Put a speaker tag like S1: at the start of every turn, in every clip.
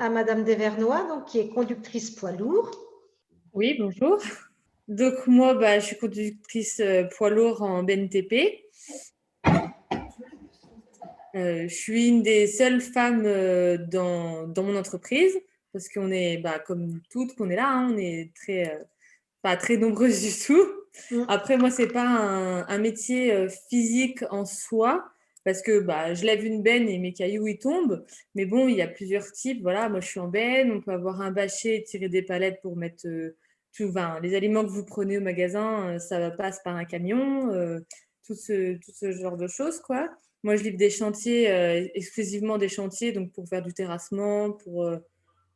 S1: à Madame Devernois, donc, qui est conductrice poids lourd.
S2: Oui, bonjour. Donc moi, je suis conductrice poids lourd en BNTP. Je suis une des seules femmes dans mon entreprise parce qu'on est, comme toutes qu'on est là, hein, on est pas très nombreuses du tout. Après, moi, c'est pas un métier physique en soi parce que je lève une benne et mes cailloux ils tombent. Mais bon, il y a plusieurs types. Voilà, moi je suis en benne. On peut avoir un bâcher et tirer des palettes pour mettre les aliments que vous prenez au magasin, ça passe par un camion, tout ce genre de choses, quoi. Moi, je livre des chantiers, exclusivement des chantiers, donc pour faire du terrassement,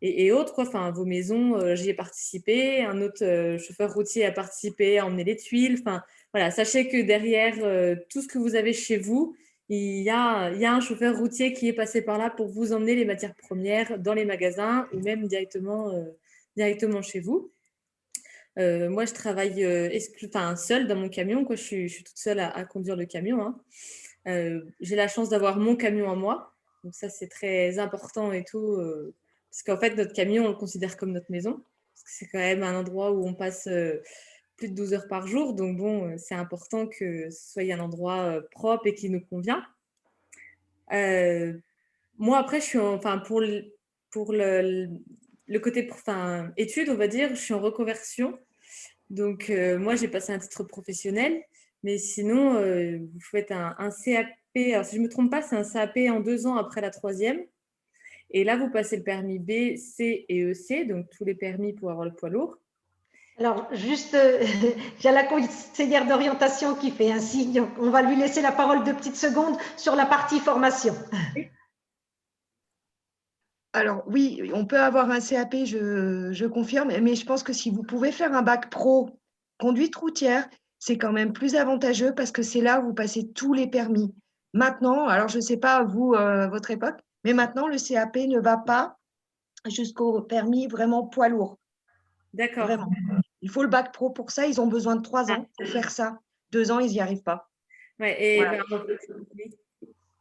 S2: et autres, quoi. Enfin, vos maisons, j'y ai participé. Un autre chauffeur routier a participé à emmener les tuiles. Enfin, voilà, sachez que derrière tout ce que vous avez chez vous, il y a un chauffeur routier qui est passé par là pour vous emmener les matières premières dans les magasins ou même directement chez vous. Moi, je travaille seule dans mon camion, quoi. Je suis toute seule à conduire le camion, hein. J'ai la chance d'avoir mon camion à moi. Donc ça, c'est très important et tout. Parce qu'en fait, notre camion, on le considère comme notre maison. Parce que c'est quand même un endroit où on passe plus de 12 heures par jour. Donc bon, c'est important que ce soit un endroit propre et qui nous convient. Moi, après, je suis pour le côté études, on va dire, je suis en reconversion. Donc, moi, j'ai passé un titre professionnel. Mais sinon, vous faites un CAP. Alors, si je ne me trompe pas, c'est un CAP en 2 ans après la troisième. Et là, vous passez le permis B, C et EC, donc tous les permis pour avoir le poids lourd.
S1: Alors, juste, il y a la conseillère d'orientation qui fait un signe. On va lui laisser la parole 2 petites secondes sur la partie formation.
S3: Alors oui, on peut avoir un CAP, je confirme, mais je pense que si vous pouvez faire un bac pro conduite routière, c'est quand même plus avantageux parce que c'est là où vous passez tous les permis. Maintenant, alors je ne sais pas vous, votre époque, mais maintenant le CAP ne va pas jusqu'au permis vraiment poids lourd.
S2: D'accord.
S3: Vraiment. Il faut le bac pro pour ça, ils ont besoin de 3 ans pour faire ça. 2 ans, ils n'y arrivent pas.
S2: Ouais, et
S3: voilà.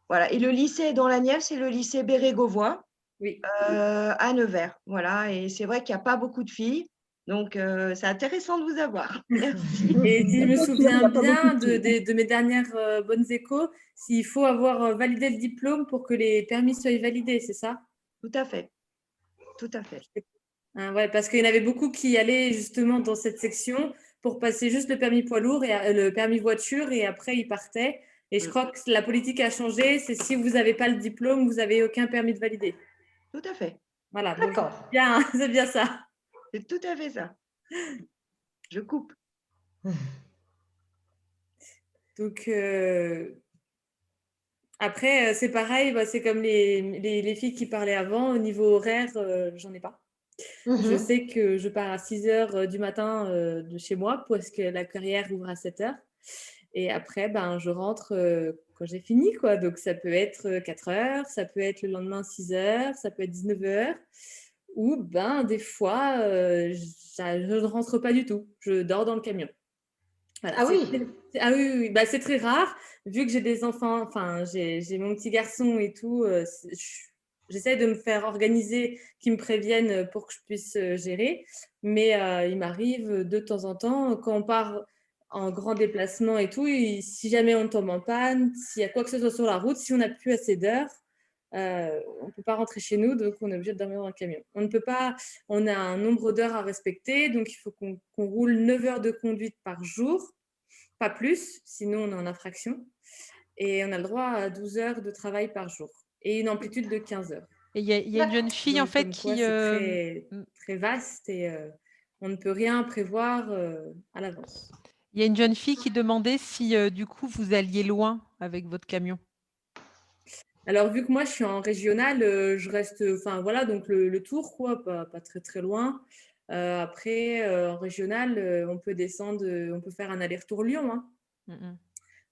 S3: Voilà. Et le lycée dans la Nièvre, c'est le lycée Bérégovoy.
S2: Oui.
S3: À Nevers. Voilà. Et c'est vrai qu'il n'y a pas beaucoup de filles. Donc, c'est intéressant de vous avoir. Merci.
S2: Et si je me souviens bien de mes dernières bonnes échos, s'il faut avoir validé le diplôme pour que les permis soient validés, c'est ça?
S3: Tout à fait. Tout à fait.
S2: Ouais, parce qu'il y en avait beaucoup qui allaient justement dans cette section pour passer juste le permis poids lourd et le permis voiture et après ils partaient. Et je crois que la politique a changé, c'est si vous n'avez pas le diplôme, vous n'avez aucun permis de valider.
S3: Tout à fait.
S2: Voilà,
S1: d'accord.
S2: C'est bien ça.
S3: C'est tout à fait ça. Je coupe.
S2: Donc, après, c'est pareil, c'est comme les filles qui parlaient avant, au niveau horaire, j'en ai pas. Je sais que je pars à 6 heures du matin de chez moi parce que la carrière ouvre à 7 heures. Et après, je rentre quand j'ai fini, quoi. Donc, ça peut être 4 heures, ça peut être le lendemain 6 heures, ça peut être 19 heures. Ou des fois, je ne rentre pas du tout. Je dors dans le camion. Voilà,
S1: ah oui.
S2: Oui. C'est très rare. Vu que j'ai des enfants, enfin, j'ai mon petit garçon et tout, j'essaie de me faire organiser, qu'ils me préviennent pour que je puisse gérer. Mais il m'arrive de temps en temps, quand on part en grand déplacement et tout, si jamais on tombe en panne, s'il y a quoi que ce soit sur la route, si on n'a plus assez d'heures, on ne peut pas rentrer chez nous, donc on est obligé de dormir dans le camion. On ne peut pas, on a un nombre d'heures à respecter, donc il faut qu'on roule 9 heures de conduite par jour, pas plus, sinon on est en infraction. Et on a le droit à 12 heures de travail par jour et une amplitude de 15 heures.
S4: Et il y a une jeune fille,
S2: donc,
S4: en fait,
S2: qui… C'est très vaste et on ne peut rien prévoir à l'avance.
S4: Il y a une jeune fille qui demandait si, du coup, vous alliez loin avec votre camion.
S2: Alors, vu que moi, je suis en régional, je reste… voilà, donc le Tour, quoi, pas très, très loin. Après, en régional, on peut descendre, on peut faire un aller-retour Lyon, hein.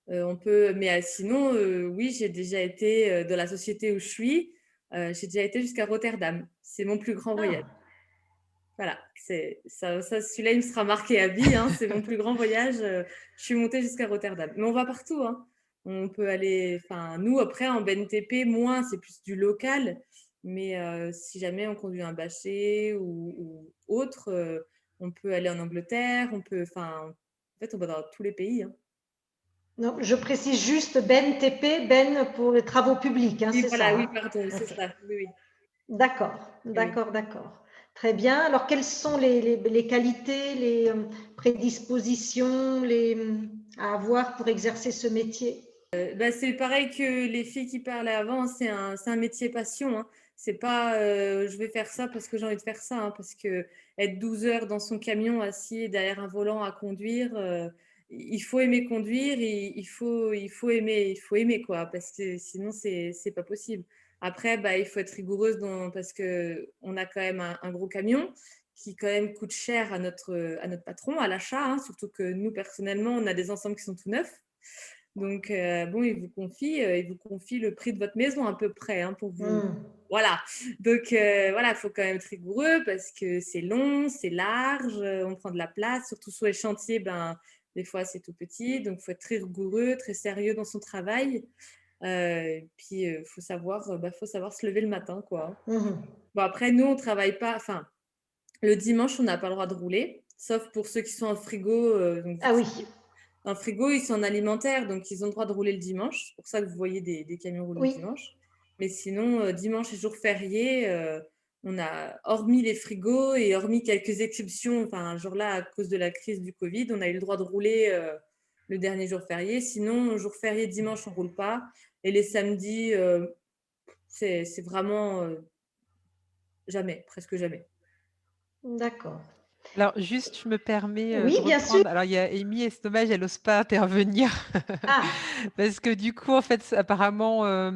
S2: On peut, mais sinon, oui, j'ai déjà été dans la société où je suis, j'ai déjà été jusqu'à Rotterdam. C'est mon plus grand voyage. Voilà, celui-là, il me sera marqué à vie, hein, c'est mon plus grand voyage. Je suis montée jusqu'à Rotterdam. Mais on va partout, hein. On peut aller, nous, après, en BNTP, moins, c'est plus du local. Mais si jamais on conduit un bâcher ou autre, on peut aller en Angleterre, en fait, on va dans tous les pays, hein.
S1: Non, je précise juste BNTP, Ben pour les travaux publics, hein,
S2: Oui,
S1: c'est ça,
S2: voilà, oui,
S1: hein?
S2: pardon, c'est
S1: Ok.
S2: ça. Oui, oui.
S1: D'accord,
S2: Oui.
S1: d'accord, d'accord. Très bien. Alors, quelles sont les qualités, les prédispositions à avoir pour exercer ce métier?
S2: C'est pareil que les filles qui parlaient avant, c'est un métier passion, hein. C'est pas je vais faire ça parce que j'ai envie de faire ça, hein, parce que être 12 heures dans son camion assis derrière un volant à conduire, il faut aimer conduire, il faut aimer quoi, parce que sinon c'est pas possible. Après, il faut être rigoureuse parce que on a quand même un gros camion qui quand même coûte cher à notre patron à l'achat, hein, surtout que nous personnellement on a des ensembles qui sont tout neufs. Donc, bon, il vous confie le prix de votre maison à peu près, hein, pour vous. Voilà. Donc, voilà, il faut quand même être rigoureux parce que c'est long, c'est large, on prend de la place, surtout sur les chantiers, des fois c'est tout petit. Donc, il faut être très rigoureux, très sérieux dans son travail. Puis, il faut savoir se lever le matin, quoi. Bon, après, nous, on travaille pas. Enfin, le dimanche, on n'a pas le droit de rouler, sauf pour ceux qui sont en frigo. Donc,
S1: Ah oui,
S2: un frigo, ils sont en alimentaire, donc ils ont le droit de rouler le dimanche. C'est pour ça que vous voyez des camions rouler le
S1: oui.
S2: dimanche. Mais sinon, dimanche et jour férié, on a, hormis les frigos et hormis quelques exceptions, enfin, un jour-là, à cause de la crise du Covid, on a eu le droit de rouler le dernier jour férié. Sinon, jour férié, dimanche, on ne roule pas. Et les samedis, c'est vraiment jamais, presque jamais.
S1: D'accord.
S4: Alors, juste, je me permets
S1: Oui,
S4: de
S1: bien sûr.
S4: reprendre. Alors, il y a Amy, et c'est dommage, elle n'ose pas intervenir.
S1: Ah,
S4: Parce que du coup, en fait, apparemment,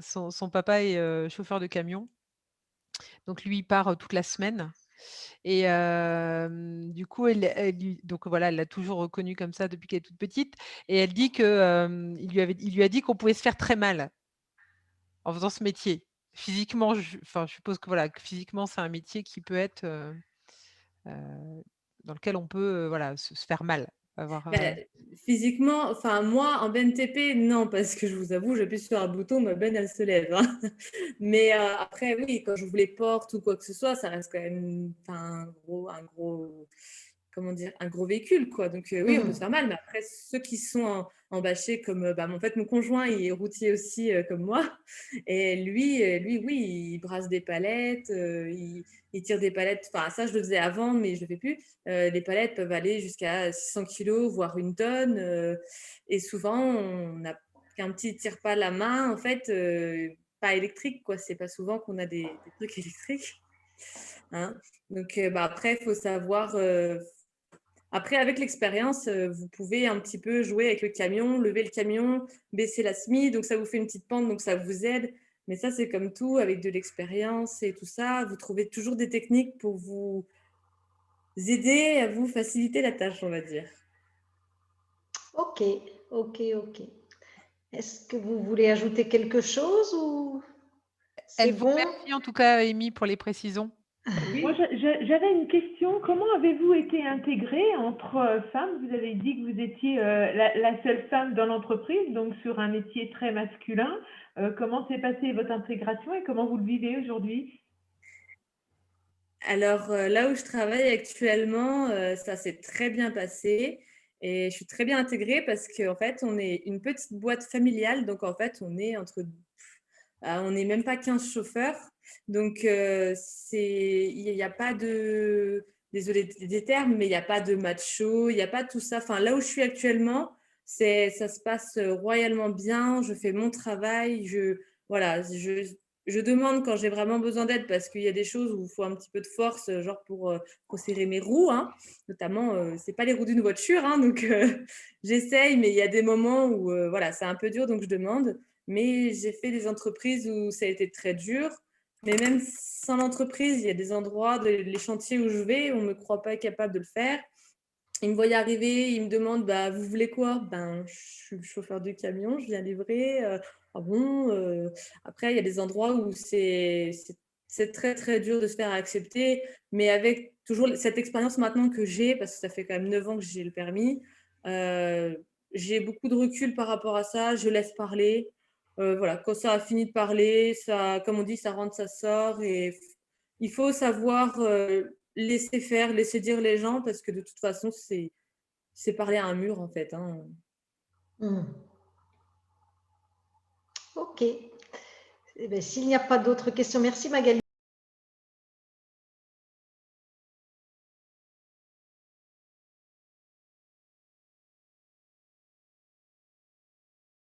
S4: son papa est chauffeur de camion. Donc, lui, il part toute la semaine. Et du coup, donc voilà, elle l'a toujours reconnue comme ça depuis qu'elle est toute petite. Et elle dit que il lui a dit qu'on pouvait se faire très mal en faisant ce métier. Physiquement, je suppose que voilà, que physiquement, c'est un métier qui peut être dans lequel on peut voilà, se faire mal. Avoir,
S2: Physiquement, enfin moi en BNTP, non, parce que je vous avoue, j'appuie sur un bouton, ma benne elle se lève, hein. Mais après, oui, quand j'ouvre les portes ou quoi que ce soit, ça reste quand même comment dire, un gros véhicule, quoi. Donc oui, on peut se faire mal. Mais après, ceux qui sont en bâché, comme en fait, mon conjoint, il est routier aussi comme moi. Et lui, oui, il brasse des palettes, il tire des palettes. Enfin, ça, je le faisais avant, mais je le fais plus. Les palettes peuvent aller jusqu'à 600 kilos, voire 1 tonne. Et souvent, on n'a qu'un petit tire-pas à main, en fait, pas électrique, quoi. C'est pas souvent qu'on a des trucs électriques, hein. Donc, après, il faut savoir. Après, avec l'expérience, vous pouvez un petit peu jouer avec le camion, lever le camion, baisser la semi, donc ça vous fait une petite pente, donc ça vous aide. Mais ça, c'est comme tout, avec de l'expérience et tout ça, vous trouvez toujours des techniques pour vous aider à vous faciliter la tâche, on va dire.
S1: ok, ok, ok. Est-ce que vous voulez ajouter quelque chose ou c'est
S4: elle vous
S1: bon?
S4: remercie en tout cas, Amy, pour les précisions.
S5: Moi, j'avais une question. Comment avez-vous été intégrée entre femmes? Vous avez dit que vous étiez la seule femme dans l'entreprise, donc sur un métier très masculin. Comment s'est passée votre intégration et comment vous le vivez aujourd'hui?
S2: Alors, là où je travaille actuellement, ça s'est très bien passé et je suis très bien intégrée parce qu'en fait, on est une petite boîte familiale. Donc, en fait, on n'est même pas 15 chauffeurs. Donc, il n'y a pas de, désolé des termes, mais il n'y a pas de macho, il n'y a pas tout ça. Enfin, là où je suis actuellement, ça se passe royalement bien. Je fais mon travail. Voilà, je demande quand j'ai vraiment besoin d'aide parce qu'il y a des choses où il faut un petit peu de force, genre pour serrer mes roues, hein. Notamment, c'est pas les roues d'une voiture, hein, donc j'essaye, mais il y a des moments où voilà, c'est un peu dur, donc je demande. Mais j'ai fait des entreprises où ça a été très dur. Mais même sans l'entreprise, il y a des endroits, les chantiers où je vais, on ne me croit pas capable de le faire. Ils me voient arriver, ils me demandent vous voulez quoi? Je suis le chauffeur du camion, je viens livrer. Ah bon? Après, il y a des endroits où c'est très très dur de se faire accepter, mais avec toujours cette expérience maintenant que j'ai, parce que ça fait quand même 9 ans que j'ai le permis, j'ai beaucoup de recul par rapport à ça, je laisse parler. Voilà, quand ça a fini de parler, ça, comme on dit, ça rentre, ça sort. Et il faut savoir laisser faire, laisser dire les gens, parce que de toute façon, c'est parler à un mur, en fait. Hein.
S1: Ok. Eh bien, s'il n'y a pas d'autres questions, merci Magali.